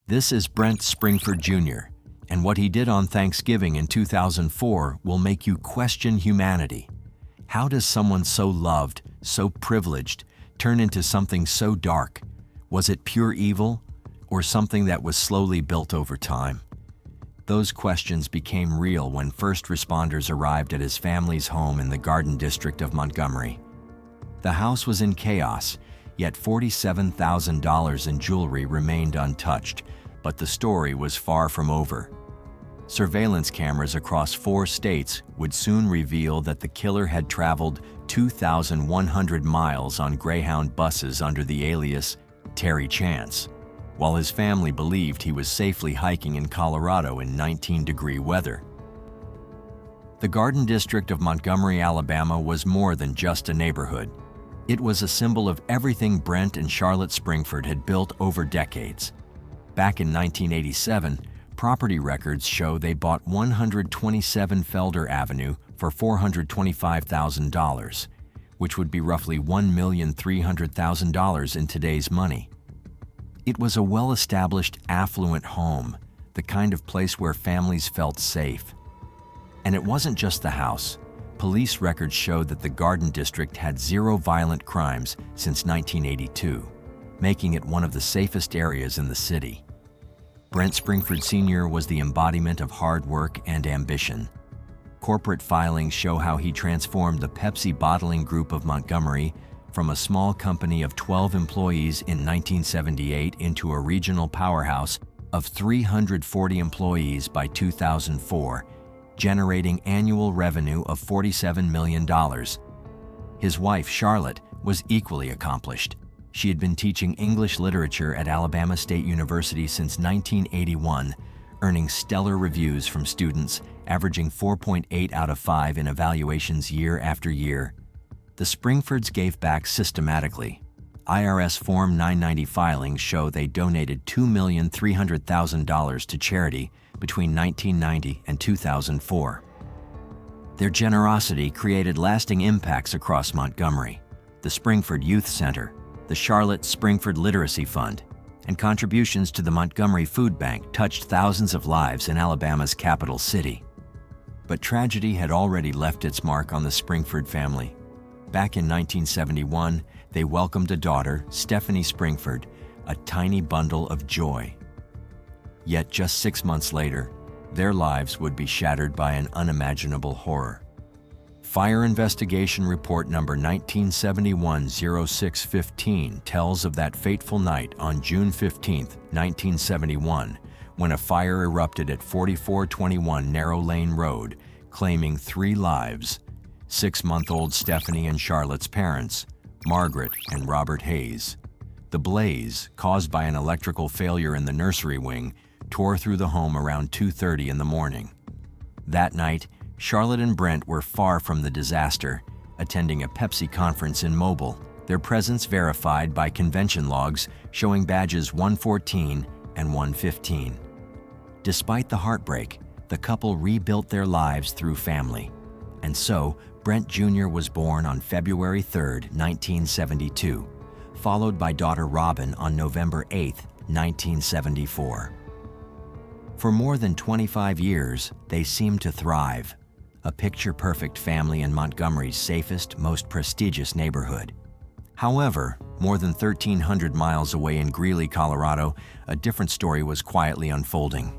This is Brent Springford Jr., and what he did on Thanksgiving in 2004 will make you question humanity. How does someone so loved, so privileged, turn into something so dark? Was it pure evil, or something that was slowly built over time? Those questions became real when first responders arrived at his family's home in the Garden District of Montgomery. The house was in chaos, yet $47,000 in jewelry remained untouched, but the story was far from over. Surveillance cameras across 4 states would soon reveal that the killer had traveled 2,100 miles on Greyhound buses under the alias Terry Chance, while his family believed he was safely hiking in Colorado in 19-degree weather. The Garden District of Montgomery, Alabama was more than just a neighborhood. It was a symbol of everything Brent and Charlotte Springford had built over decades. Back in 1987, property records show they bought 127 Felder Avenue for $425,000, which would be roughly $1,300,000 in today's money. It was a well-established, affluent home, the kind of place where families felt safe. And it wasn't just the house. Police records showed that the Garden District had 0 violent crimes since 1982, making it one of the safest areas in the city. Brent Springford Sr. was the embodiment of hard work and ambition. Corporate filings show how he transformed the Pepsi Bottling Group of Montgomery from a small company of 12 employees in 1978 into a regional powerhouse of 340 employees by 2004, generating annual revenue of $47 million. His wife, Charlotte, was equally accomplished. She had been teaching English literature at Alabama State University since 1981, earning stellar reviews from students, averaging 4.8 out of 5 in evaluations year after year. The Springfords gave back systematically. IRS Form 990 filings show they donated $2,300,000 to charity between 1990 and 2004. Their generosity created lasting impacts across Montgomery. The Springford Youth Center, the Charlotte Springford Literacy Fund, and contributions to the Montgomery Food Bank touched thousands of lives in Alabama's capital city. But tragedy had already left its mark on the Springford family. Back in 1971, they welcomed a daughter, Stephanie Springford, a tiny bundle of joy. Yet just 6 months later, their lives would be shattered by an unimaginable horror. Fire Investigation Report number 1971-0615 tells of that fateful night on June 15, 1971, when a fire erupted at 4421 Narrow Lane Road, claiming 3 lives: 6-month-old Stephanie and Charlotte's parents, Margaret and Robert Hayes. The blaze, caused by an electrical failure in the nursery wing, tore through the home around 2:30 in the morning. That night, Charlotte and Brent were far from the disaster, attending a Pepsi conference in Mobile, their presence verified by convention logs showing badges 114 and 115. Despite the heartbreak, the couple rebuilt their lives through family. And so, Brent Jr. was born on February 3, 1972, followed by daughter Robin on November 8, 1974. For more than 25 years, they seemed to thrive, a picture-perfect family in Montgomery's safest, most prestigious neighborhood. However, more than 1,300 miles away in Greeley, Colorado, a different story was quietly unfolding.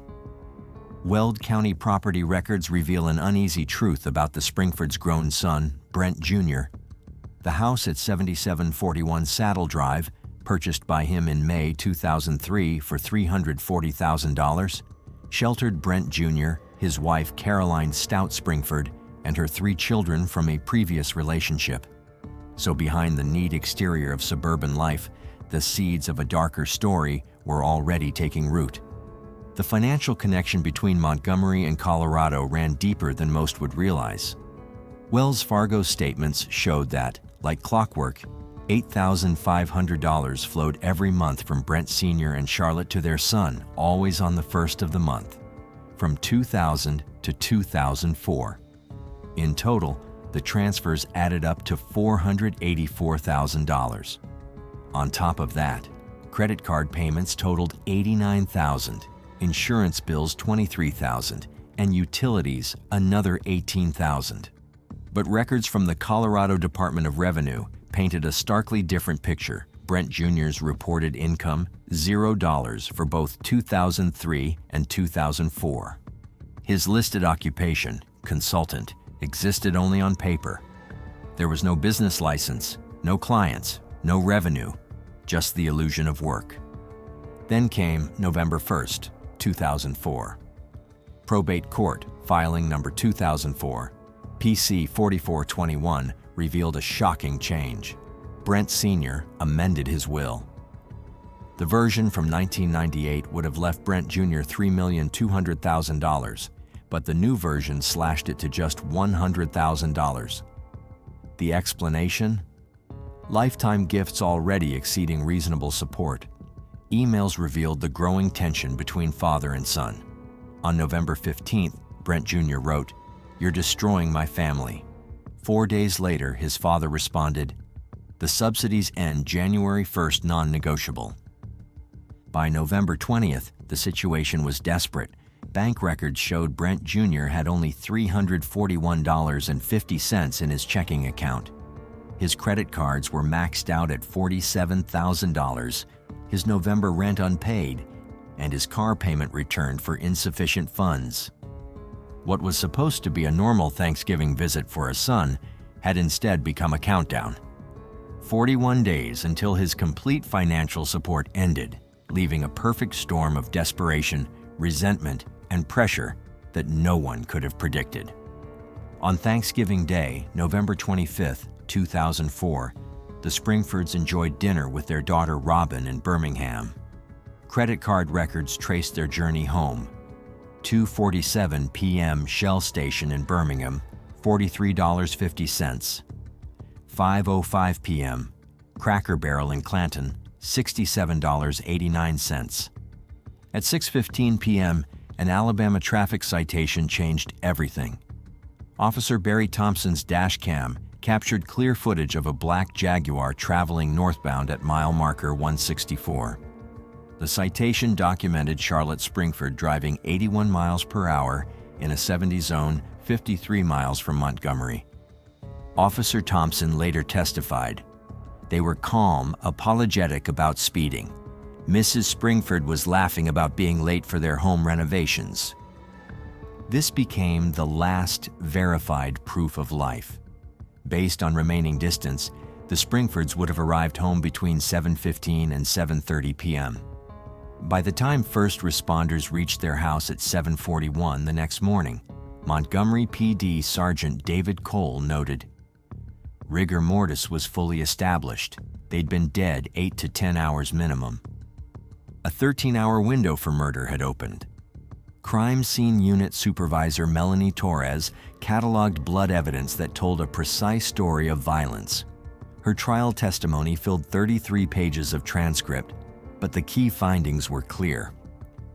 Weld County property records reveal an uneasy truth about the Springfords' grown son, Brent Jr. The house at 7741 Saddle Drive, purchased by him in May 2003 for $340,000, sheltered Brent Jr., his wife Caroline Stout Springford, and her 3 children from a previous relationship. So behind the neat exterior of suburban life, the seeds of a darker story were already taking root. The financial connection between Montgomery and Colorado ran deeper than most would realize. Wells Fargo's statements showed that, like clockwork, $8,500 flowed every month from Brent Sr. and Charlotte to their son, always on the first of the month, from 2000 to 2004. In total, the transfers added up to $484,000. On top of that, Credit card payments totaled $89,000, insurance bills $23,000, and utilities another $18,000. But records from the Colorado Department of Revenue painted a starkly different picture. Brent Jr.'s reported income, $0 for both 2003 and 2004. His listed occupation, consultant, existed only on paper. There was no business license, no clients, no revenue, just the illusion of work. Then came November 1st, 2004. Probate Court, filing number 2004, PC 4421, revealed a shocking change. Brent Sr. amended his will. The version from 1998 would have left Brent Jr. $3,200,000, but the new version slashed it to just $100,000. The explanation? Lifetime gifts already exceeding reasonable support. Emails revealed the growing tension between father and son. On November 15th, Brent Jr. wrote, "You're destroying my family." 4 days later, his father responded, "The subsidies end January 1st, non-negotiable." By November 20th, the situation was desperate. Bank records showed Brent Jr. had only $341.50 in his checking account. His credit cards were maxed out at $47,000, his November rent unpaid, and his car payment returned for insufficient funds. What was supposed to be a normal Thanksgiving visit for a son had instead become a countdown. 41 days until his complete financial support ended, leaving a perfect storm of desperation, resentment, and pressure that no one could have predicted. On Thanksgiving Day, November 25th, 2004, the Springfords enjoyed dinner with their daughter Robin in Birmingham. Credit card records traced their journey home. 2:47 p.m. Shell Station in Birmingham, $43.50. 5:05 p.m. Cracker Barrel in Clanton, $67.89. At 6:15 p.m., an Alabama traffic citation changed everything. Officer Barry Thompson's dash cam captured clear footage of a black Jaguar traveling northbound at mile marker 164. The citation documented Charlotte Springford driving 81 miles per hour in a 70 zone 53 miles from Montgomery. Officer Thompson later testified, "They were calm, apologetic about speeding. Mrs. Springford was laughing about being late for their home renovations." This became the last verified proof of life. Based on remaining distance, the Springfords would have arrived home between 7:15 and 7:30 p.m. By the time first responders reached their house at 7:41 the next morning, Montgomery PD Sergeant David Cole noted, "Rigor mortis was fully established. They'd been dead 8 to 10 hours minimum." A 13-hour window for murder had opened. Crime Scene Unit Supervisor Melanie Torres cataloged blood evidence that told a precise story of violence. Her trial testimony filled 33 pages of transcript, but the key findings were clear.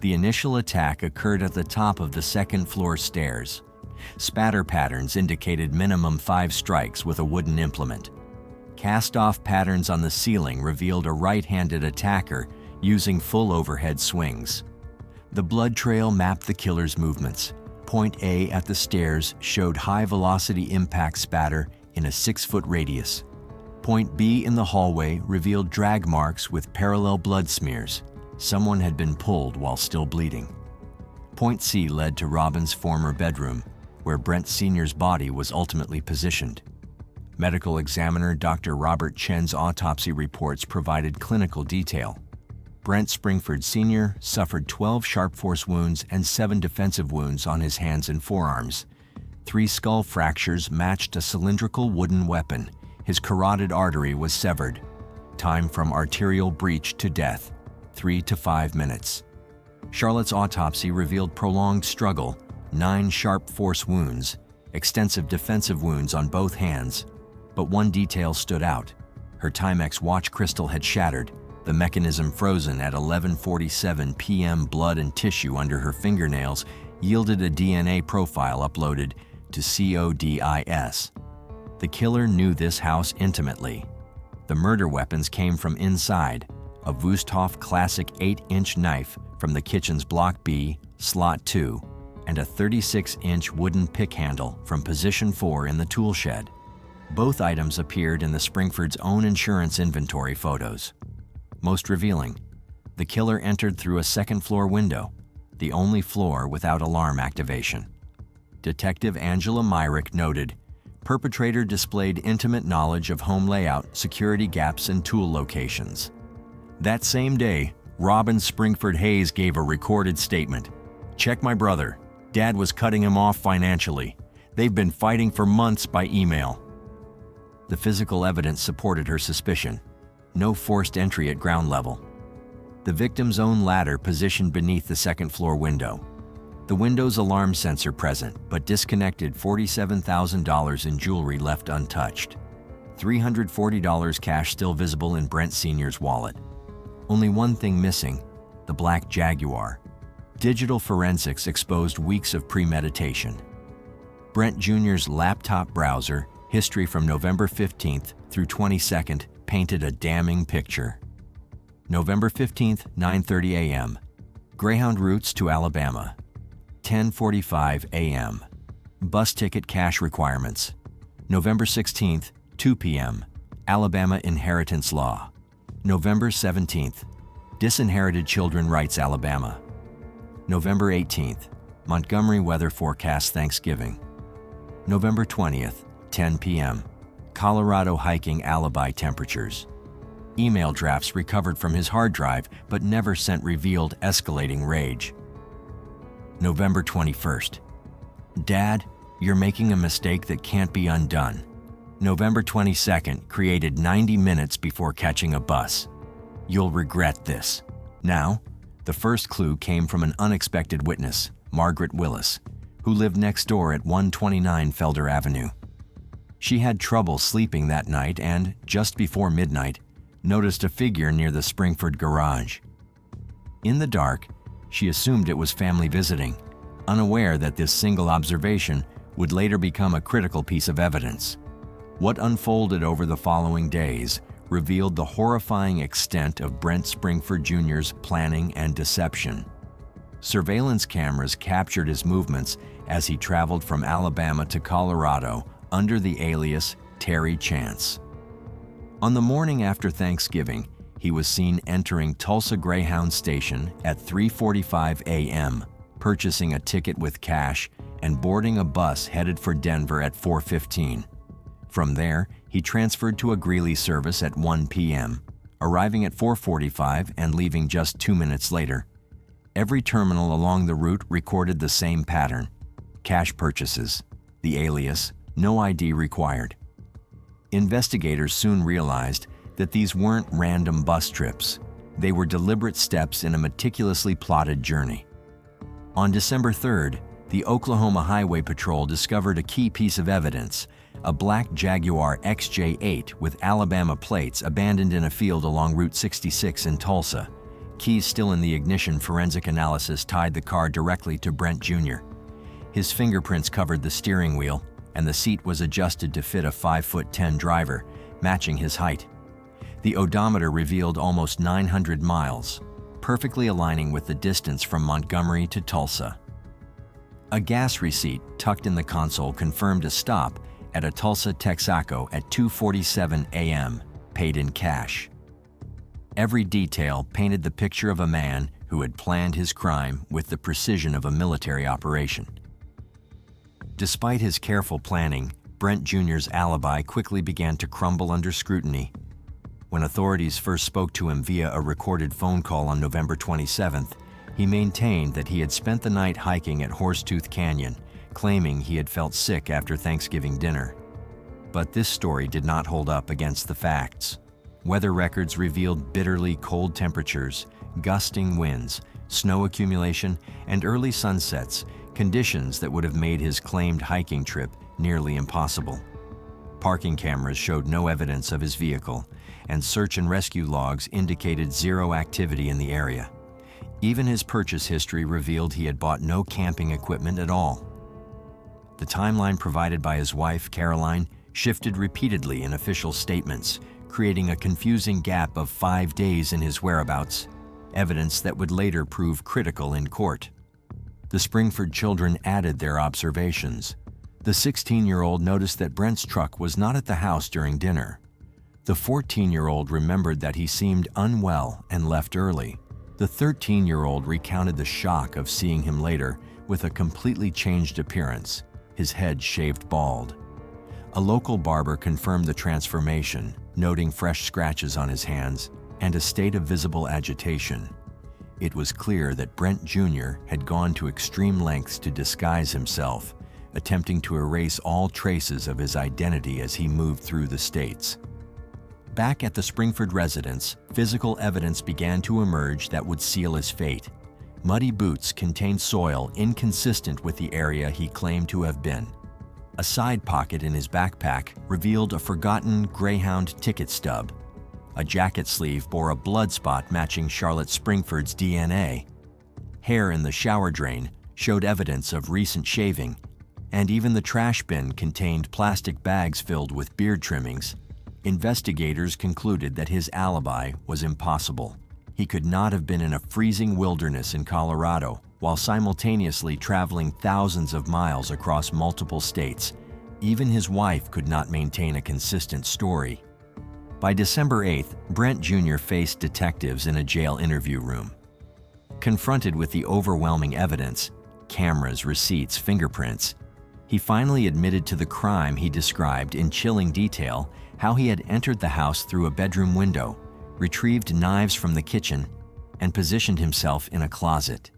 The initial attack occurred at the top of the second-floor stairs. Spatter patterns indicated minimum 5 strikes with a wooden implement. Cast-off patterns on the ceiling revealed a right-handed attacker using full overhead swings. The blood trail mapped the killer's movements. Point A at the stairs showed high-velocity impact spatter in a 6-foot radius. Point B in the hallway revealed drag marks with parallel blood smears. Someone had been pulled while still bleeding. Point C led to Robin's former bedroom, where Brent Sr.'s body was ultimately positioned. Medical examiner Dr. Robert Chen's autopsy reports provided clinical detail. Brent Springford Sr. suffered 12 sharp force wounds and 7 defensive wounds on his hands and forearms. 3 skull fractures matched a cylindrical wooden weapon. His carotid artery was severed. Time from arterial breach to death, 3 to 5 minutes. Charlotte's autopsy revealed prolonged struggle, 9 sharp force wounds, extensive defensive wounds on both hands. But one detail stood out. Her Timex watch crystal had shattered, the mechanism frozen at 11:47 p.m. Blood and tissue under her fingernails yielded a DNA profile uploaded to CODIS. The killer knew this house intimately. The murder weapons came from inside, a Wusthof Classic 8-inch knife from the kitchen's Block B, Slot 2, and a 36-inch wooden pick handle from Position 4 in the tool shed. Both items appeared in the Springford's own insurance inventory photos. Most revealing, the killer entered through a second-floor window, the only floor without alarm activation. Detective Angela Myrick noted, perpetrator displayed intimate knowledge of home layout, security gaps, and tool locations. That same day, Robin Springford Hayes gave a recorded statement. "Check my brother. Dad was cutting him off financially. They've been fighting for months by email." The physical evidence supported her suspicion. No forced entry at ground level. The victim's own ladder positioned beneath the second-floor window. The window's alarm sensor present, but disconnected $47,000 in jewelry left untouched. $340 cash still visible in Brent Sr.'s wallet. Only one thing missing, the black Jaguar. Digital forensics exposed weeks of premeditation. Brent Jr.'s laptop browser, history from November 15th through 22nd, painted a damning picture. November 15th, 9:30 a.m. Greyhound routes to Alabama. 10:45 a.m. Bus ticket cash requirements. November 16th, 2 p.m. Alabama inheritance law. November 17th, Disinherited Children Rights Alabama. November 18th, Montgomery weather forecast Thanksgiving. November 20th, 10 p.m. Colorado hiking Alibi temperatures. Email drafts recovered from his hard drive but never sent revealed escalating rage. November 21st. Dad, you're making a mistake that can't be undone. November 22nd, created 90 minutes before catching a bus. You'll regret this. Now, the first clue came from an unexpected witness, Margaret Willis, who lived next door at 129 Felder Avenue. She had trouble sleeping that night and, just before midnight, noticed a figure near the Springford garage. In the dark, she assumed it was family visiting, unaware that this single observation would later become a critical piece of evidence. What unfolded over the following days revealed the horrifying extent of Brent Springford Jr.'s planning and deception. Surveillance cameras captured his movements as he traveled from Alabama to Colorado under the alias Terry Chance. On the morning after Thanksgiving, he was seen entering Tulsa Greyhound Station at 3:45 a.m., purchasing a ticket with cash and boarding a bus headed for Denver at 4:15. From there, he transferred to a Greeley service at 1 p.m., arriving at 4:45 and leaving just 2 minutes later. Every terminal along the route recorded the same pattern: cash purchases, the alias, no ID required. Investigators soon realized that these weren't random bus trips. They were deliberate steps in a meticulously plotted journey. On December 3rd, the Oklahoma Highway Patrol discovered a key piece of evidence: a black Jaguar XJ8 with Alabama plates abandoned in a field along Route 66 in Tulsa. Keys still in the ignition. Forensic analysis tied the car directly to Brent Jr. His fingerprints covered the steering wheel, and the seat was adjusted to fit a 5'10" driver, matching his height. The odometer revealed almost 900 miles, perfectly aligning with the distance from Montgomery to Tulsa. A gas receipt tucked in the console confirmed a stop at a Tulsa Texaco at 2:47 a.m., paid in cash. Every detail painted the picture of a man who had planned his crime with the precision of a military operation. Despite his careful planning, Brent Jr.'s alibi quickly began to crumble under scrutiny. When authorities first spoke to him via a recorded phone call on November 27th, he maintained that he had spent the night hiking at Horsetooth Canyon, claiming he had felt sick after Thanksgiving dinner. But this story did not hold up against the facts. Weather records revealed bitterly cold temperatures, gusting winds, snow accumulation, and early sunsets, conditions that would have made his claimed hiking trip nearly impossible. Parking cameras showed no evidence of his vehicle, and search and rescue logs indicated zero activity in the area. Even his purchase history revealed he had bought no camping equipment at all. The timeline provided by his wife, Caroline, shifted repeatedly in official statements, creating a confusing gap of 5 days in his whereabouts, evidence that would later prove critical in court. The Springford children added their observations. The 16-year-old noticed that Brent's truck was not at the house during dinner. The 14-year-old remembered that he seemed unwell and left early. The 13-year-old recounted the shock of seeing him later with a completely changed appearance, his head shaved bald. A local barber confirmed the transformation, noting fresh scratches on his hands and a state of visible agitation. It was clear that Brent Jr. had gone to extreme lengths to disguise himself, attempting to erase all traces of his identity as he moved through the states. Back at the Springford residence, physical evidence began to emerge that would seal his fate. Muddy boots contained soil inconsistent with the area he claimed to have been. A side pocket in his backpack revealed a forgotten Greyhound ticket stub. A jacket sleeve bore a blood spot matching Charlotte Springford's DNA. Hair in the shower drain showed evidence of recent shaving, and even the trash bin contained plastic bags filled with beard trimmings. Investigators concluded that his alibi was impossible. He could not have been in a freezing wilderness in Colorado while simultaneously traveling thousands of miles across multiple states. Even his wife could not maintain a consistent story. By December 8th, Brent Jr. faced detectives in a jail interview room. Confronted with the overwhelming evidence, cameras, receipts, fingerprints, he finally admitted to the crime he described in chilling detail: how he had entered the house through a bedroom window, retrieved knives from the kitchen, and positioned himself in a closet.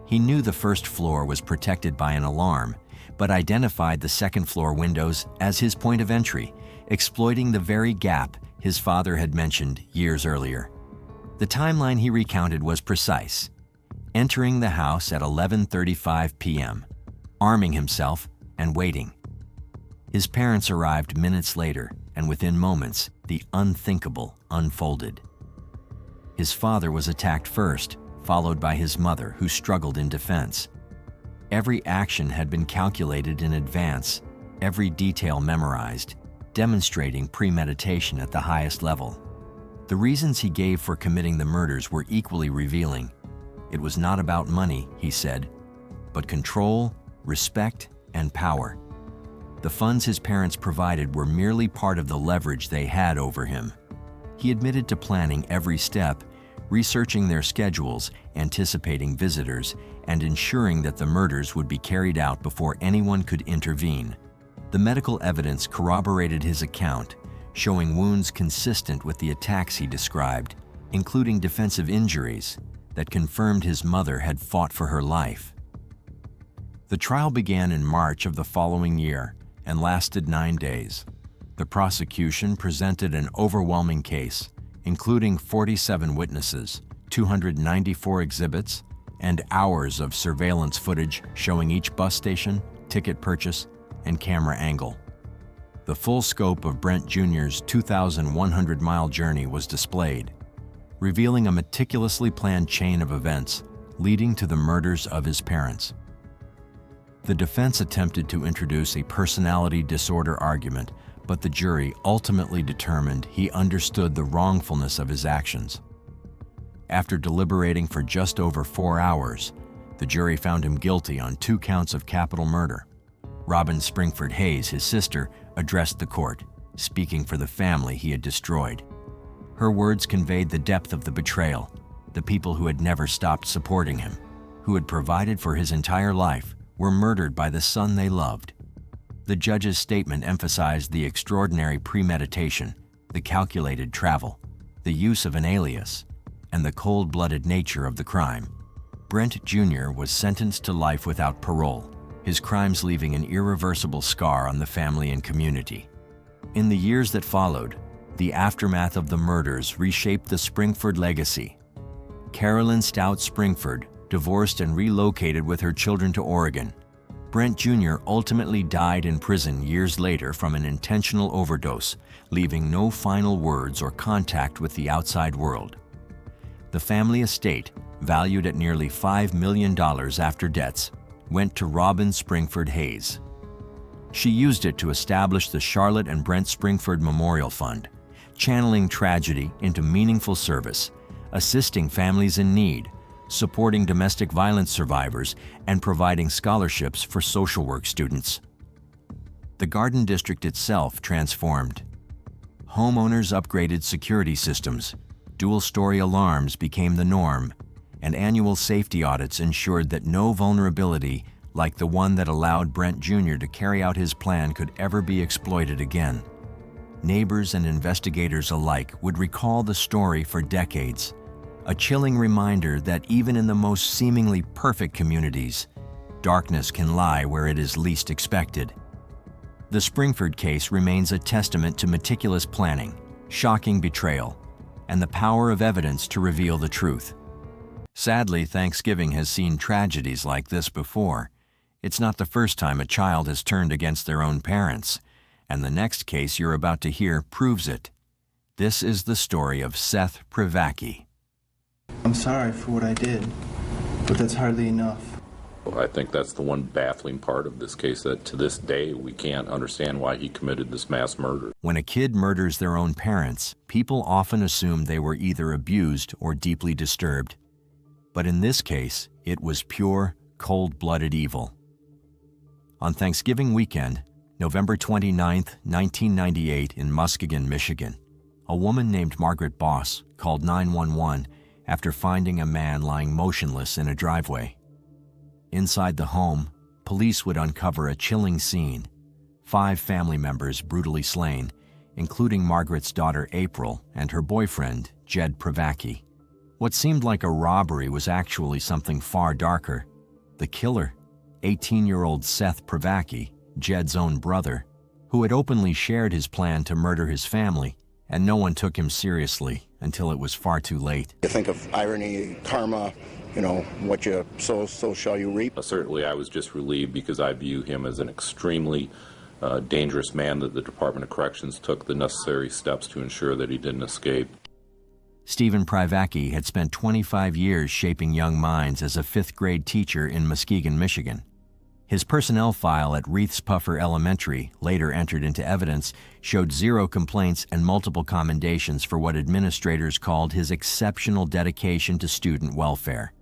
He knew the first floor was protected by an alarm, but identified the second-floor windows as his point of entry, exploiting the very gap his father had mentioned years earlier. The timeline he recounted was precise: entering the house at 11:35 p.m., arming himself, and waiting. His parents arrived minutes later, and within moments, the unthinkable unfolded. His father was attacked first, followed by his mother, who struggled in defense. Every action had been calculated in advance, every detail memorized, demonstrating premeditation at the highest level. The reasons he gave for committing the murders were equally revealing. It was not about money, he said, but control, respect, and power. The funds his parents provided were merely part of the leverage they had over him. He admitted to planning every step, researching their schedules, anticipating visitors, and ensuring that the murders would be carried out before anyone could intervene. The medical evidence corroborated his account, showing wounds consistent with the attacks he described, including defensive injuries that confirmed his mother had fought for her life. The trial began in March of the following year and lasted 9 days. The prosecution presented an overwhelming case, including 47 witnesses, 294 exhibits, and hours of surveillance footage showing each bus station, ticket purchase, and camera angle. The full scope of Brent Jr.'s 2,100-mile journey was displayed, revealing a meticulously planned chain of events leading to the murders of his parents. The defense attempted to introduce a personality disorder argument, but the jury ultimately determined he understood the wrongfulness of his actions. After deliberating for just over 4 hours, the jury found him guilty on 2 counts of capital murder. Robin Springford Hayes, his sister, addressed the court, speaking for the family he had destroyed. Her words conveyed the depth of the betrayal, the people who had never stopped supporting him, who had provided for his entire life, were murdered by the son they loved. The judge's statement emphasized the extraordinary premeditation, the calculated travel, the use of an alias, and the cold-blooded nature of the crime. Brent Jr. was sentenced to life without parole, his crimes leaving an irreversible scar on the family and community. In the years that followed, the aftermath of the murders reshaped the Springford legacy. Carolyn Stout Springford divorced and relocated with her children to Oregon. Brent Jr. ultimately died in prison years later from an intentional overdose, leaving no final words or contact with the outside world. The family estate, valued at nearly $5 million after debts, went to Robin Springford Hayes. She used it to establish the Charlotte and Brent Springford Memorial Fund, channeling tragedy into meaningful service, assisting families in need, supporting domestic violence survivors, and providing scholarships for social work students. The Garden District itself transformed. Homeowners upgraded security systems, dual-story alarms became the norm, and annual safety audits ensured that no vulnerability like the one that allowed Brent Jr. to carry out his plan could ever be exploited again. Neighbors and investigators alike would recall the story for decades, a chilling reminder that even in the most seemingly perfect communities, darkness can lie where it is least expected. The Springford case remains a testament to meticulous planning, shocking betrayal, and the power of evidence to reveal the truth. Sadly, Thanksgiving has seen tragedies like this before. It's not the first time a child has turned against their own parents, and the next case you're about to hear proves it. This is the story of Seth Privacky. I'm sorry for what I did, but that's hardly enough. Well, I think that's the one baffling part of this case, that to this day we can't understand why he committed this mass murder. When a kid murders their own parents, people often assume they were either abused or deeply disturbed. But in this case, it was pure, cold-blooded evil. On Thanksgiving weekend, November 29, 1998, in Muskegon, Michigan, a woman named Margaret Boss called 911 after finding a man lying motionless in a driveway. Inside the home, police would uncover a chilling scene: 5 family members brutally slain, including Margaret's daughter April and her boyfriend, Jed Privacky. What seemed like a robbery was actually something far darker. The killer, 18-year-old Seth Privacky, Jed's own brother, who had openly shared his plan to murder his family, and no one took him seriously until it was far too late. You think of irony, karma, what you sow, so shall you reap. Certainly I was just relieved, because I view him as an extremely dangerous man, that the Department of Corrections took the necessary steps to ensure that he didn't escape. Stephen Privacky had spent 25 years shaping young minds as a 5th-grade teacher in Muskegon, Michigan. His personnel file at Reiths Puffer Elementary, later entered into evidence, showed 0 complaints and multiple commendations for what administrators called his exceptional dedication to student welfare.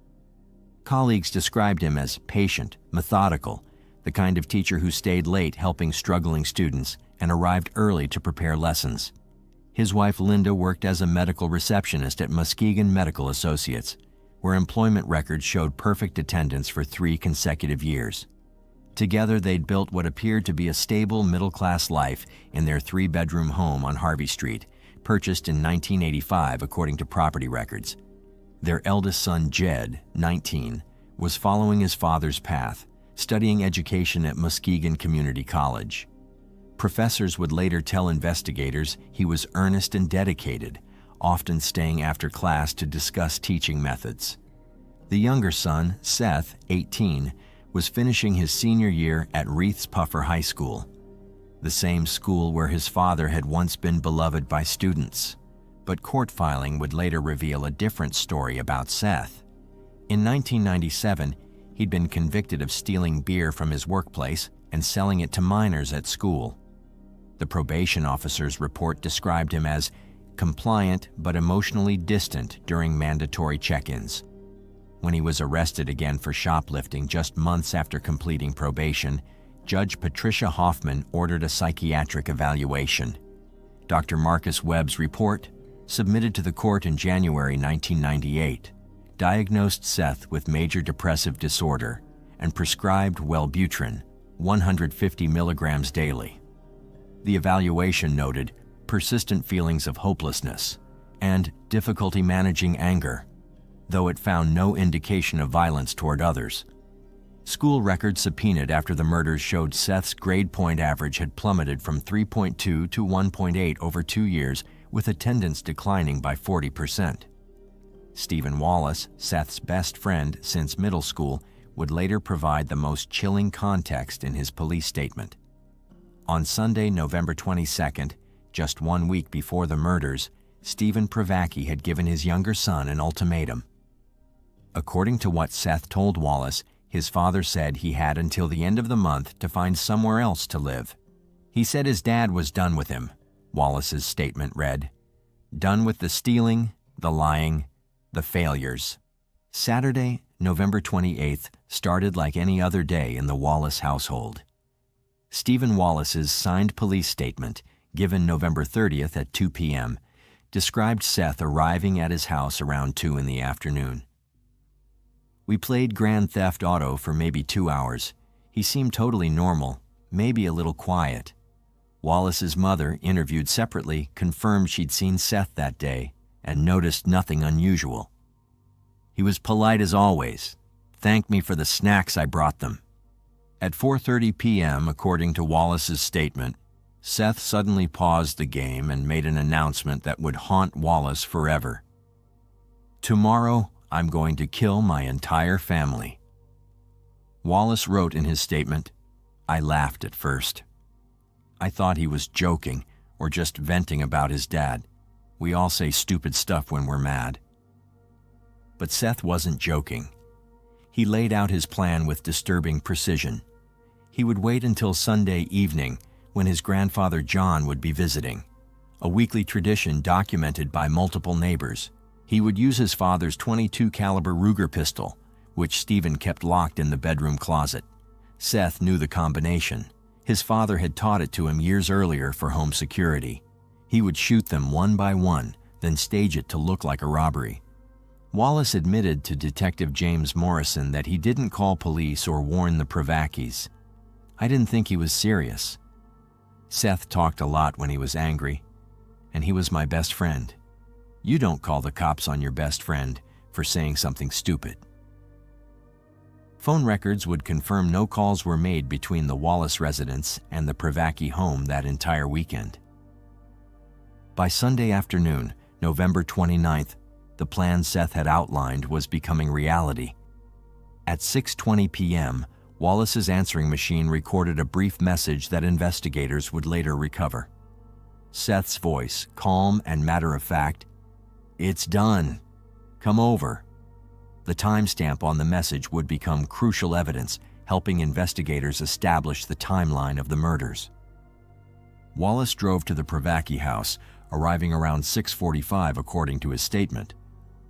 Colleagues described him as patient, methodical, the kind of teacher who stayed late helping struggling students and arrived early to prepare lessons. His wife Linda worked as a medical receptionist at Muskegon Medical Associates, where employment records showed perfect attendance for 3 consecutive years. Together, they'd built what appeared to be a stable middle-class life in their 3-bedroom home on Harvey Street, purchased in 1985 according to property records. Their eldest son, Jed, 19, was following his father's path, studying education at Muskegon Community College. Professors would later tell investigators he was earnest and dedicated, often staying after class to discuss teaching methods. The younger son, Seth, 18, was finishing his senior year at Reiths Puffer High School, the same school where his father had once been beloved by students. But court filing would later reveal a different story about Seth. In 1997, he'd been convicted of stealing beer from his workplace and selling it to minors at school. The probation officer's report described him as compliant but emotionally distant during mandatory check-ins. When he was arrested again for shoplifting just months after completing probation, Judge Patricia Hoffman ordered a psychiatric evaluation. Dr. Marcus Webb's report, submitted to the court in January 1998, diagnosed Seth with major depressive disorder and prescribed Wellbutrin, 150 milligrams daily. The evaluation noted persistent feelings of hopelessness and difficulty managing anger, though it found no indication of violence toward others. School records subpoenaed after the murders showed Seth's grade point average had plummeted from 3.2 to 1.8 over 2 years, with attendance declining by 40%. Stephen Wallace, Seth's best friend since middle school, would later provide the most chilling context in his police statement. On Sunday, November 22nd, just 1 week before the murders, Stephen Privacky had given his younger son an ultimatum. According to what Seth told Wallace, his father said he had until the end of the month to find somewhere else to live. He said his dad was done with him. Wallace's statement read, Done with the stealing, the lying, the failures. Saturday, November 28th, started like any other day in the Wallace household. Stephen Wallace's signed police statement, given November 30th at 2 p.m., described Seth arriving at his house around 2 in the afternoon. We played Grand Theft Auto for maybe 2 hours. He seemed totally normal, maybe a little quiet. Wallace's mother, interviewed separately, confirmed she'd seen Seth that day and noticed nothing unusual. He was polite as always, thanked me for the snacks I brought them. At 4:30 p.m., according to Wallace's statement, Seth suddenly paused the game and made an announcement that would haunt Wallace forever. "Tomorrow, I'm going to kill my entire family." Wallace wrote in his statement, "I laughed at first. I thought he was joking or just venting about his dad. We all say stupid stuff when we're mad." But Seth wasn't joking. He laid out his plan with disturbing precision. He would wait until Sunday evening, when his grandfather John would be visiting, a weekly tradition documented by multiple neighbors. He would use his father's .22 caliber Ruger pistol, which Stephen kept locked in the bedroom closet. Seth knew the combination. His father had taught it to him years earlier for home security. He would shoot them one by one, then stage it to look like a robbery. Wallace admitted to Detective James Morrison that he didn't call police or warn the Privackys. "I didn't think he was serious. Seth talked a lot when he was angry, and he was my best friend. You don't call the cops on your best friend for saying something stupid." Phone records would confirm no calls were made between the Wallace residence and the Privacky home that entire weekend. By Sunday afternoon, November 29th, the plan Seth had outlined was becoming reality. At 6:20 p.m., Wallace's answering machine recorded a brief message that investigators would later recover. Seth's voice, calm and matter-of-fact, "It's done. Come over." The timestamp on the message would become crucial evidence, helping investigators establish the timeline of the murders. Wallace drove to the Privacky house, arriving around 6:45 according to his statement.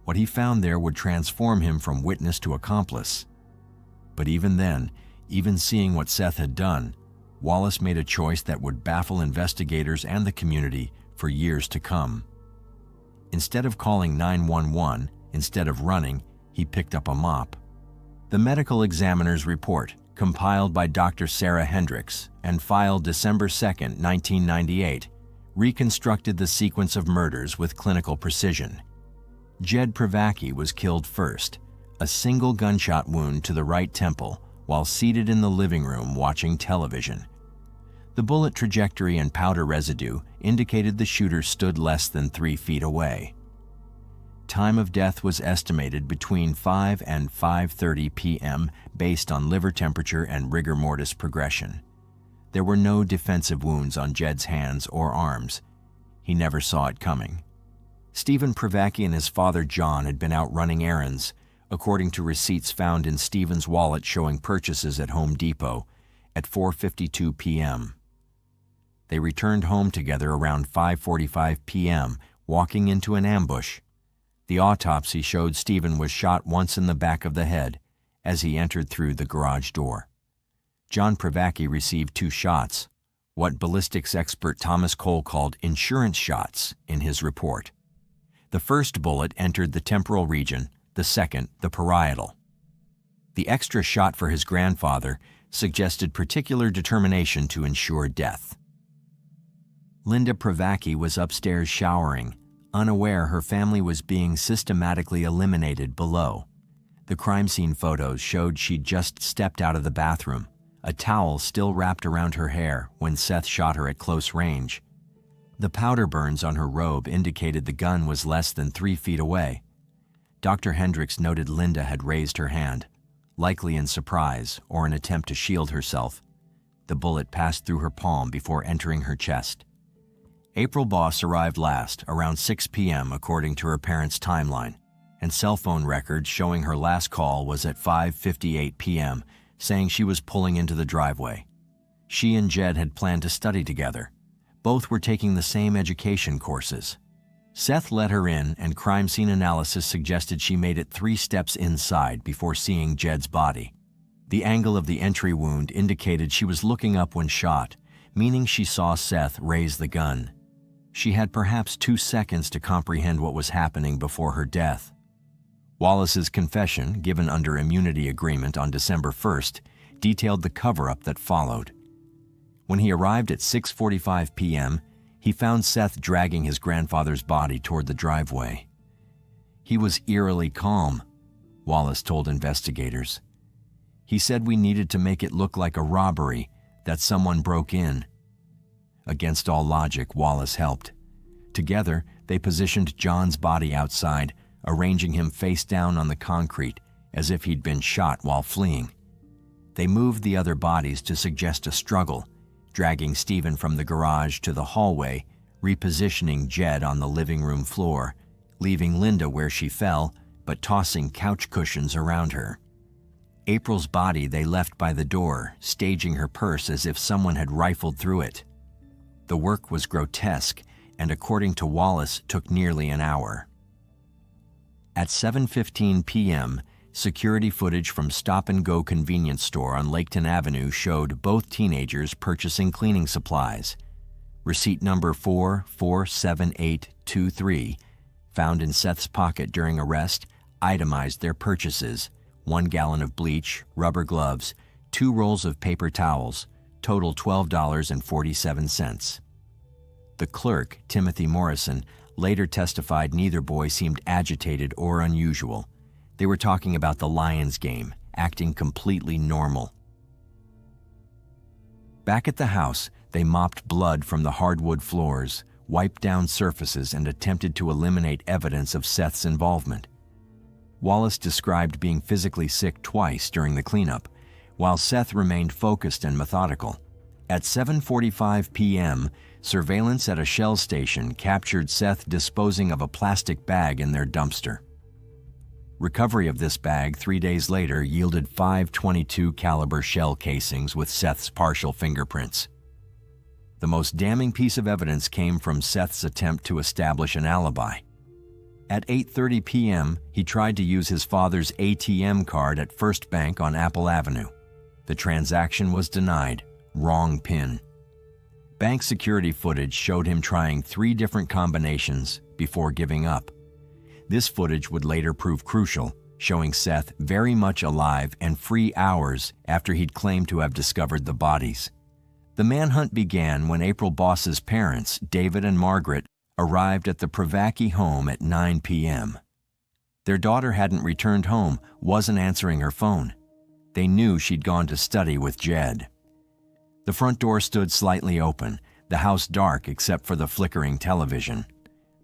What he found there would transform him from witness to accomplice. But even then, even seeing what Seth had done, Wallace made a choice that would baffle investigators and the community for years to come. Instead of calling 911, instead of running, he picked up a mop. The medical examiner's report, compiled by Dr. Sarah Hendricks and filed December 2, 1998, reconstructed the sequence of murders with clinical precision. Jed Privacky was killed first, a single gunshot wound to the right temple while seated in the living room watching television. The bullet trajectory and powder residue indicated the shooter stood less than 3 feet away. Time of death was estimated between 5 and 5:30 p.m. based on liver temperature and rigor mortis progression. There were no defensive wounds on Jed's hands or arms. He never saw it coming. Stephen Privacky and his father John had been out running errands, according to receipts found in Stephen's wallet showing purchases at Home Depot at 4:52 p.m. They returned home together around 5:45 p.m., walking into an ambush. The autopsy showed Stephen was shot once in the back of the head as he entered through the garage door. John Privacky received 2 shots, what ballistics expert Thomas Cole called insurance shots in his report. The first bullet entered the temporal region, the second the parietal. The extra shot for his grandfather suggested particular determination to ensure death. Linda Privacky was upstairs showering, unaware her family was being systematically eliminated below. The crime scene photos showed she'd just stepped out of the bathroom, a towel still wrapped around her hair when Seth shot her at close range. The powder burns on her robe indicated the gun was less than 3 feet away. Dr. Hendricks noted Linda had raised her hand, likely in surprise or an attempt to shield herself. The bullet passed through her palm before entering her chest. April Boss arrived last, around 6 p.m. according to her parents' timeline, and cell phone records showing her last call was at 5:58 p.m., saying she was pulling into the driveway. She and Jed had planned to study together. Both were taking the same education courses. Seth let her in, and crime scene analysis suggested she made it 3 steps inside before seeing Jed's body. The angle of the entry wound indicated she was looking up when shot, meaning she saw Seth raise the gun. She had perhaps 2 seconds to comprehend what was happening before her death. Wallace's confession, given under immunity agreement on December 1st, detailed the cover-up that followed. When he arrived at 6:45 p.m., he found Seth dragging his grandfather's body toward the driveway. He was eerily calm, Wallace told investigators. He said we needed to make it look like a robbery, that someone broke in. Against all logic, Wallace helped. Together, they positioned John's body outside, arranging him face down on the concrete, as if he'd been shot while fleeing. They moved the other bodies to suggest a struggle, dragging Stephen from the garage to the hallway, repositioning Jed on the living room floor, leaving Linda where she fell, but tossing couch cushions around her. April's body they left by the door, staging her purse as if someone had rifled through it. The work was grotesque, and according to Wallace, took nearly an hour. At 7:15 p.m., security footage from Stop and Go convenience store on Laketon Avenue showed both teenagers purchasing cleaning supplies. Receipt number 447823, found in Seth's pocket during arrest, itemized their purchases: 1 gallon of bleach, rubber gloves, 2 rolls of paper towels, total $12.47. The clerk, Timothy Morrison, later testified neither boy seemed agitated or unusual. They were talking about the Lions game, acting completely normal. Back at the house, they mopped blood from the hardwood floors, wiped down surfaces, and attempted to eliminate evidence of Seth's involvement. Wallace described being physically sick twice during the cleanup, while Seth remained focused and methodical. At 7:45 p.m., surveillance at a Shell station captured Seth disposing of a plastic bag in their dumpster. Recovery of this bag 3 days later yielded 5 .22 caliber shell casings with Seth's partial fingerprints. The most damning piece of evidence came from Seth's attempt to establish an alibi. At 8:30 p.m., he tried to use his father's ATM card at First Bank on Apple Avenue. The transaction was denied. Wrong PIN. Bank security footage showed him trying 3 different combinations before giving up. This footage would later prove crucial, showing Seth very much alive and free hours after he'd claimed to have discovered the bodies. The manhunt began when April Boss's parents, David and Margaret, arrived at the Privacky home at 9 p.m. Their daughter hadn't returned home, wasn't answering her phone. They knew she'd gone to study with Jed. The front door stood slightly open, the house dark except for the flickering television.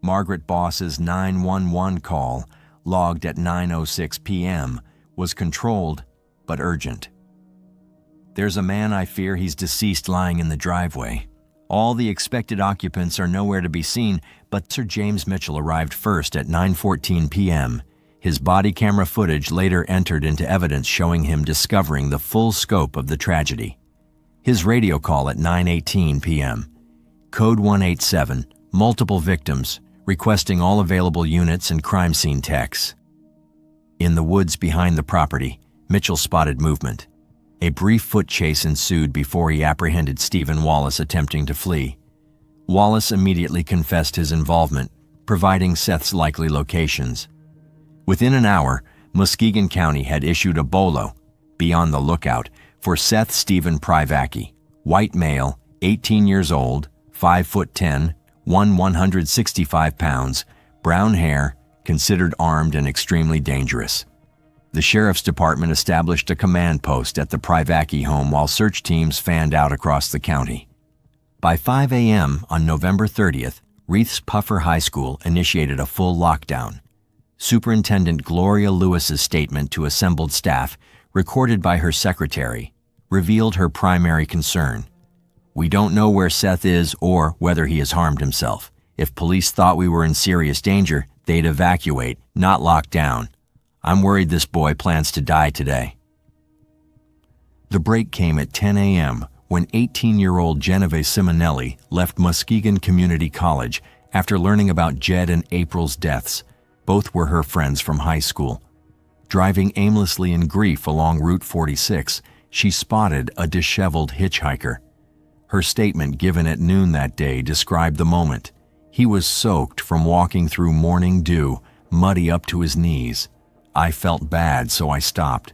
Margaret Boss's 911 call, logged at 9:06 p.m., was controlled but urgent. "There's a man I fear he's deceased lying in the driveway. All the expected occupants are nowhere to be seen, but Sir James Mitchell arrived first at 9:14 p.m. His body camera footage later entered into evidence showing him discovering the full scope of the tragedy. His radio call at 9:18 p.m. Code 187, multiple victims, requesting all available units and crime scene techs. In the woods behind the property, Mitchell spotted movement. A brief foot chase ensued before he apprehended Stephen Wallace attempting to flee. Wallace immediately confessed his involvement, providing Seth's likely locations. Within an hour, Muskegon County had issued a BOLO, be on the lookout, for Seth Stephen Privacky, white male, 18 years old, 5'10", 165 pounds, brown hair, considered armed and extremely dangerous. The Sheriff's Department established a command post at the Privacky home while search teams fanned out across the county. By 5 a.m. on November 30th, Reeth's Puffer High School initiated a full lockdown. Superintendent Gloria Lewis's statement to assembled staff, recorded by her secretary, revealed her primary concern. "We don't know where Seth is or whether he has harmed himself. If police thought we were in serious danger, they'd evacuate, not lock down. I'm worried this boy plans to die today." The break came at 10 a.m. when 18-year-old Genevieve Simonelli left Muskegon Community College After learning about Jed and April's deaths, both were her friends from high school. Driving aimlessly in grief along Route 46, she spotted a disheveled hitchhiker. Her statement given at noon that day described the moment. He was soaked from walking through morning dew, muddy up to his knees. I felt bad, so I stopped.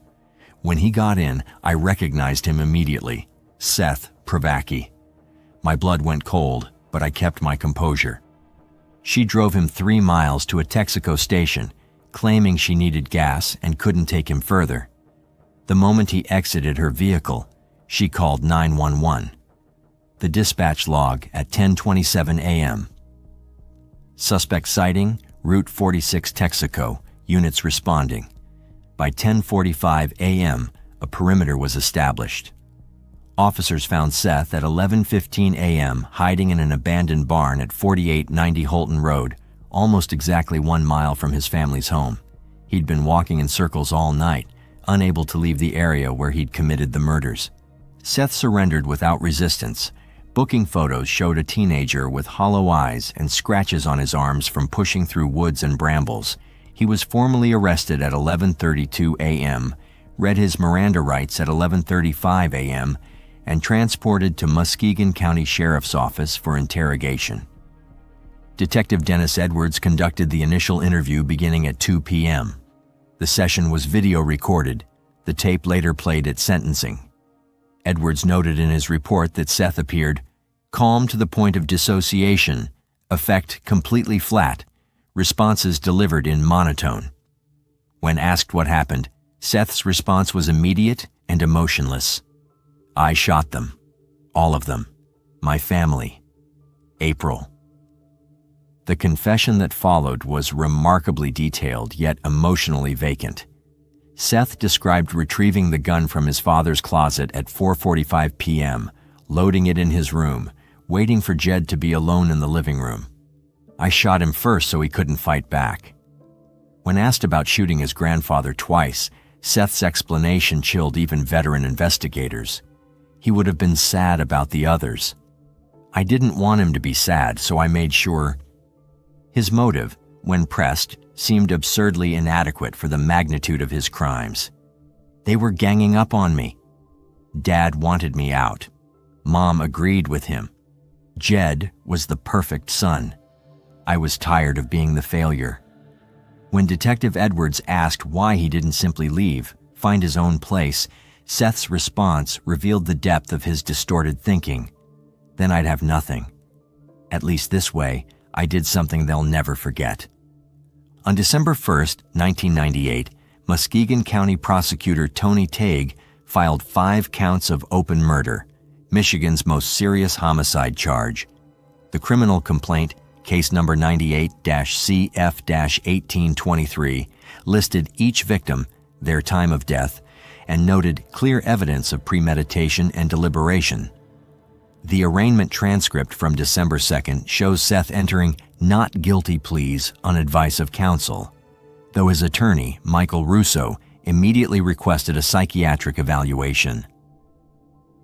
When he got in, I recognized him immediately. Seth Privacky. My blood went cold, but I kept my composure. She drove him 3 miles to a Texaco station, claiming she needed gas and couldn't take him further. The moment he exited her vehicle, she called 911. The dispatch log at 10:27 a.m. Suspect sighting, Route 46 Texaco, units responding. By 10:45 a.m., a perimeter was established. Officers found Seth at 11:15 a.m. hiding in an abandoned barn at 4890 Holton Road, almost exactly 1 mile from his family's home. He'd been walking in circles all night, unable to leave the area where he'd committed the murders. Seth surrendered without resistance. Booking photos showed a teenager with hollow eyes and scratches on his arms from pushing through woods and brambles. He was formally arrested at 11:32 a.m., read his Miranda rights at 11:35 a.m., and transported to Muskegon County Sheriff's Office for interrogation. Detective Dennis Edwards conducted the initial interview beginning at 2 p.m. The session was video recorded. The tape later played at sentencing. Edwards noted in his report that Seth appeared calm to the point of dissociation, effect completely flat, responses delivered in monotone. When asked what happened, Seth's response was immediate and emotionless. I shot them. All of them. My family. April. The confession that followed was remarkably detailed yet emotionally vacant. Seth described retrieving the gun from his father's closet at 4:45 p.m., loading it in his room, waiting for Jed to be alone in the living room. I shot him first so he couldn't fight back. When asked about shooting his grandfather twice, Seth's explanation chilled even veteran investigators. He would have been sad about the others. I didn't want him to be sad, so I made sure. His motive, when pressed, seemed absurdly inadequate for the magnitude of his crimes. They were ganging up on me. Dad wanted me out. Mom agreed with him. Jed was the perfect son. I was tired of being the failure. When Detective Edwards asked why he didn't simply leave, find his own place, Seth's response revealed the depth of his distorted thinking. Then I'd have nothing. At least this way, I did something they'll never forget. On December 1st, 1998, Muskegon County Prosecutor Tony Tague filed 5 counts of open murder, Michigan's most serious homicide charge. The criminal complaint, case number 98-CF-1823, listed each victim, their time of death, and noted clear evidence of premeditation and deliberation. The arraignment transcript from December 2nd shows Seth entering not guilty pleas on advice of counsel, though his attorney, Michael Russo, immediately requested a psychiatric evaluation.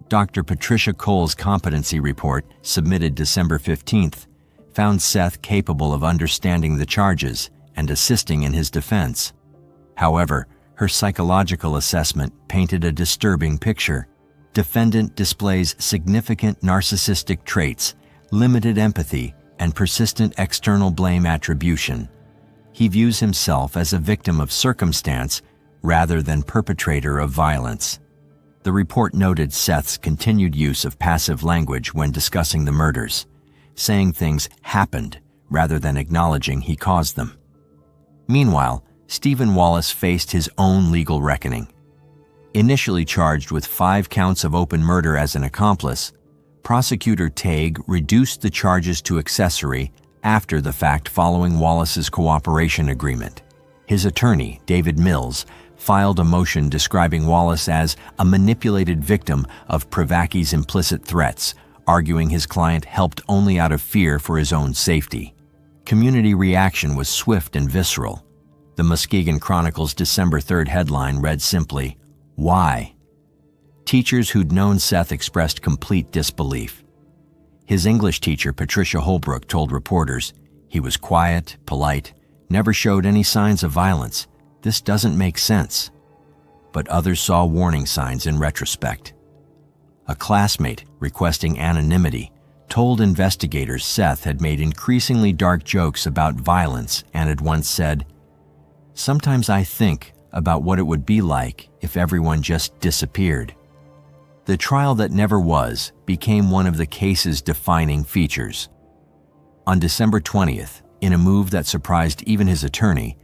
Dr. Patricia Cole's competency report, submitted December 15th, found Seth capable of understanding the charges and assisting in his defense. However, her psychological assessment painted a disturbing picture. Defendant displays significant narcissistic traits, limited empathy, and persistent external blame attribution. He views himself as a victim of circumstance rather than perpetrator of violence. The report noted Seth's continued use of passive language when discussing the murders, saying things happened rather than acknowledging he caused them. Meanwhile, Stephen Wallace faced his own legal reckoning. Initially charged with 5 counts of open murder as an accomplice, Prosecutor Tague reduced the charges to accessory after the fact following Wallace's cooperation agreement. His attorney, David Mills, filed a motion describing Wallace as a manipulated victim of Prevacky's implicit threats, arguing his client helped only out of fear for his own safety. Community reaction was swift and visceral. The Muskegon Chronicle's December 3rd headline read simply, "Why?" Teachers who'd known Seth expressed complete disbelief. His English teacher, Patricia Holbrook, told reporters, He was quiet, polite, never showed any signs of violence. This doesn't make sense. But others saw warning signs in retrospect. A classmate, requesting anonymity, told investigators Seth had made increasingly dark jokes about violence and had once said, "Sometimes I think about what it would be like if everyone just disappeared." The trial that never was became one of the case's defining features. On December 20th, in a move that surprised even his attorney,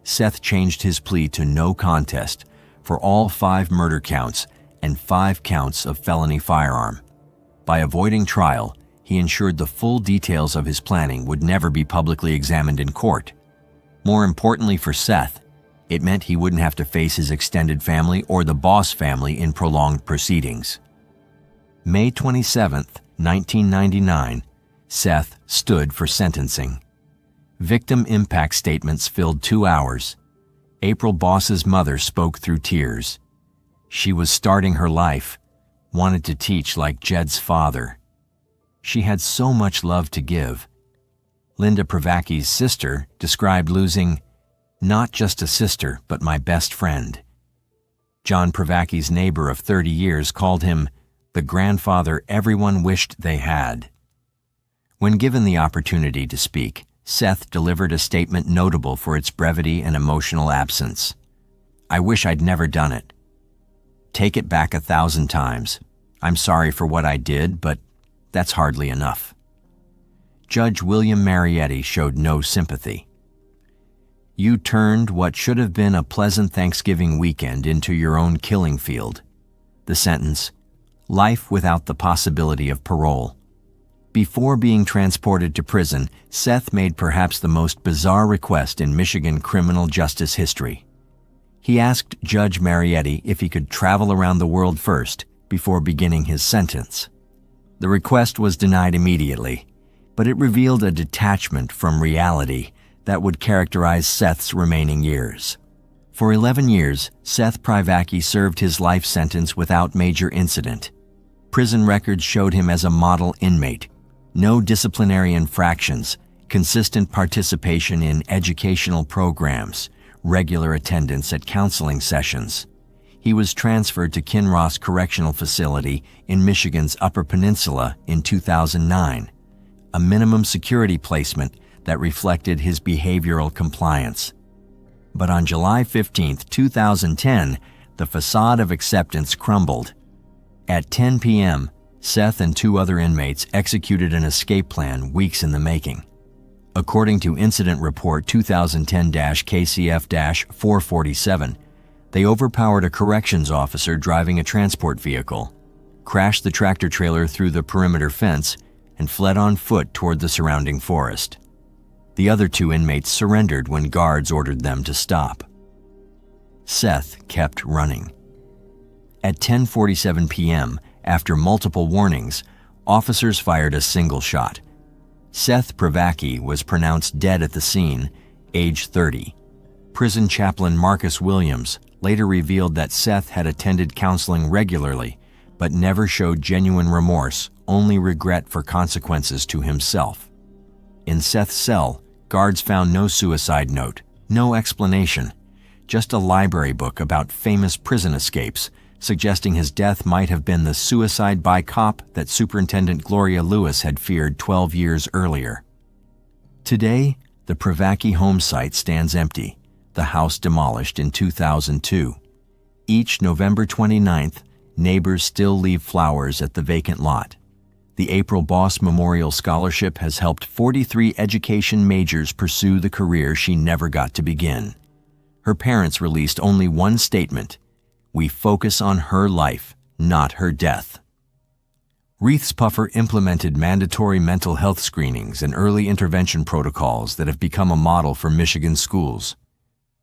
Seth changed his plea to no contest for all 5 murder counts and 5 counts of felony firearm. By avoiding trial, he ensured the full details of his planning would never be publicly examined in court. More importantly for Seth, it meant he wouldn't have to face his extended family or the Boss family in prolonged proceedings. May 27, 1999, Seth stood for sentencing. Victim impact statements filled 2 hours. April Boss's mother spoke through tears. She was starting her life, wanted to teach like Jed's father. She had so much love to give. Linda Prevacky's sister described losing not just a sister, but my best friend. John Prevacky's neighbor of 30 years called him the grandfather everyone wished they had. When given the opportunity to speak, Seth delivered a statement notable for its brevity and emotional absence. "I wish I'd never done it. Take it back 1,000 times. I'm sorry for what I did, but that's hardly enough." Judge William Marietti showed no sympathy. "You turned what should have been a pleasant Thanksgiving weekend into your own killing field." The sentence, life without the possibility of parole. Before being transported to prison, Seth made perhaps the most bizarre request in Michigan criminal justice history. He asked Judge Marietti if he could travel around the world first before beginning his sentence. The request was denied immediately, but it revealed a detachment from reality that would characterize Seth's remaining years. For 11 years, Seth Privacky served his life sentence without major incident. Prison records showed him as a model inmate. No disciplinary infractions, consistent participation in educational programs, regular attendance at counseling sessions. He was transferred to Kinross Correctional Facility in Michigan's Upper Peninsula in 2009, a minimum security placement that reflected his behavioral compliance. But on July 15, 2010, the facade of acceptance crumbled. At 10 p.m., Seth and 2 other inmates executed an escape plan weeks in the making. According to Incident Report 2010-KCF-447, they overpowered a corrections officer driving a transport vehicle, crashed the tractor trailer through the perimeter fence, and fled on foot toward the surrounding forest. The other 2 inmates surrendered when guards ordered them to stop. Seth kept running. At 10:47 p.m., after multiple warnings, officers fired a single shot. Seth Privacky was pronounced dead at the scene, age 30. Prison chaplain Marcus Williams later revealed that Seth had attended counseling regularly, but never showed genuine remorse, only regret for consequences to himself. In Seth's cell, guards found no suicide note, no explanation, just a library book about famous prison escapes, suggesting his death might have been the suicide by cop that Superintendent Gloria Lewis had feared 12 years earlier. Today, the Privacky home site stands empty, the house demolished in 2002. Each November 29th, neighbors still leave flowers at the vacant lot. The April Boss Memorial Scholarship has helped 43 education majors pursue the career she never got to begin. Her parents released only one statement: "We focus on her life, not her death." Reith's Puffer implemented mandatory mental health screenings and early intervention protocols that have become a model for Michigan schools.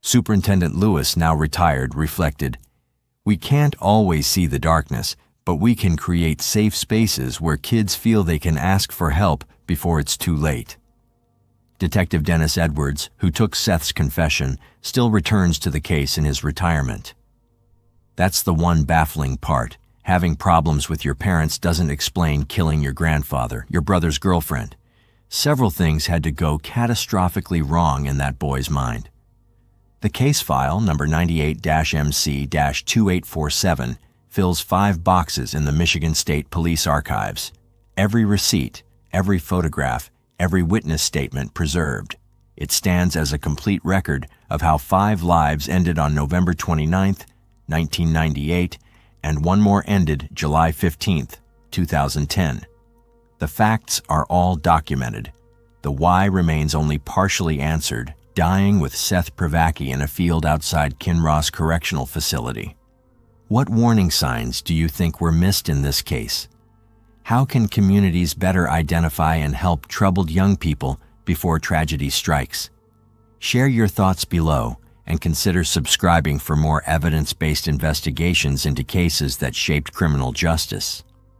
Superintendent Lewis, now retired, reflected, "We can't always see the darkness, but we can create safe spaces where kids feel they can ask for help before it's too late." Detective Dennis Edwards, who took Seth's confession, still returns to the case in his retirement. "That's the one baffling part. Having problems with your parents doesn't explain killing your grandfather, your brother's girlfriend. Several things had to go catastrophically wrong in that boy's mind. The case file, number 98-MC-2847, fills 5 boxes in the Michigan State Police Archives. Every receipt, every photograph, every witness statement preserved. It stands as a complete record of how 5 lives ended on November 29, 1998, and one more ended July 15, 2010. The facts are all documented. The why remains only partially answered, dying with Seth Privacky in a field outside Kinross Correctional Facility. What warning signs do you think were missed in this case? How can communities better identify and help troubled young people before tragedy strikes? Share your thoughts below and consider subscribing for more evidence-based investigations into cases that shaped criminal justice.